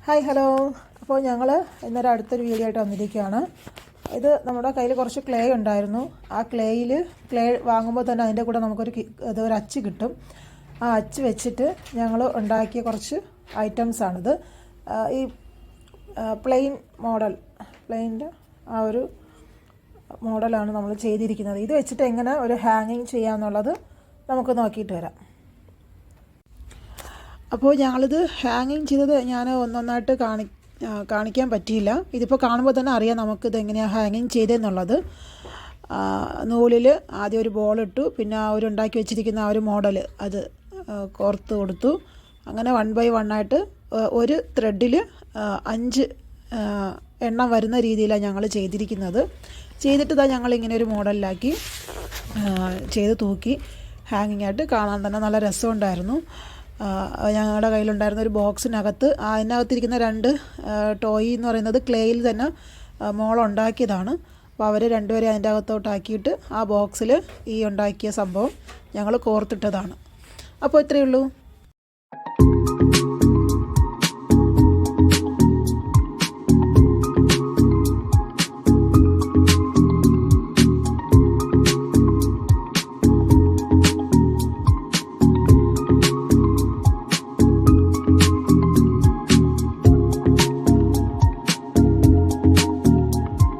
Hi hello. അപ്പോൾ ഞങ്ങൾ ഇന്നൊരു അടുത്തൊരു വീഡിയോ ആയിട്ട് വന്നിരിക്കുകയാണ്. ഇത് നമ്മുടെ കയ്യിൽ കുറച്ച് ക്ലേ ഉണ്ടായിരുന്നു. ആ ക്ലേ വാങ്ങുമ്പോൾ തന്നെ അതിൻ്റെ കൂടെ നമുക്കൊരു അച്ച് കിട്ടും. ആ അച്ച് വെച്ചിട്ട് ഞങ്ങൾ ഉണ്ടാക്കിയ കുറച്ച് ഐറ്റംസാണിത്. ഈ പ്ലെയിൻ്റെ ആ ഒരു മോഡലാണ് നമ്മൾ ചെയ്തിരിക്കുന്നത്. ഇത് വെച്ചിട്ട് എങ്ങനെ ഒരു ഹാങ്ങിങ് ചെയ്യാമെന്നുള്ളത് നമുക്ക് നോക്കിയിട്ട് വരാം. അപ്പോൾ ഞങ്ങളിത് ഹാങ്ങിങ് ചെയ്തത് ഞാൻ ഒന്നൊന്നായിട്ട് കാണിക്കാൻ പറ്റിയില്ല. ഇതിപ്പോൾ കാണുമ്പോൾ തന്നെ അറിയാം നമുക്കിത് എങ്ങനെയാണ് ഹാങ്ങിങ് ചെയ്തതെന്നുള്ളത്. നൂലിൽ ആദ്യം ഒരു ബോൾ ഇട്ടു, പിന്നെ ആ ഒരു ഉണ്ടാക്കി വെച്ചിരിക്കുന്ന ആ ഒരു മോഡൽ അത് കോർത്ത് കൊടുത്തു. അങ്ങനെ 1 by 1 ആയിട്ട് ഒരു ത്രെഡിൽ 5 എണ്ണം വരുന്ന രീതിയിലാണ് ഞങ്ങൾ ചെയ്തിരിക്കുന്നത്. ചെയ്തിട്ട് ഞങ്ങളിങ്ങനെ ഒരു മോഡലിലാക്കി ചെയ്ത് തൂക്കി. ഹാങ്ങിങ് ആയിട്ട് കാണാൻ തന്നെ നല്ല രസമുണ്ടായിരുന്നു. ഞങ്ങളുടെ കയ്യിലുണ്ടായിരുന്ന ഒരു ബോക്സിനകത്ത് അതിനകത്തിരിക്കുന്ന 2 ടോയ് എന്ന് പറയുന്നത് ക്ലേയിൽ തന്നെ മോളുണ്ടാക്കിയതാണ്. അപ്പോൾ അവർ രണ്ടുപേരെ അതിൻ്റെ അകത്തോട്ടാക്കിയിട്ട് ആ ബോക്സിൽ ഈ ഉണ്ടാക്കിയ സംഭവം ഞങ്ങൾ കോർത്തിട്ടതാണ്. അപ്പോൾ ഇത്രയേ ഉള്ളൂ.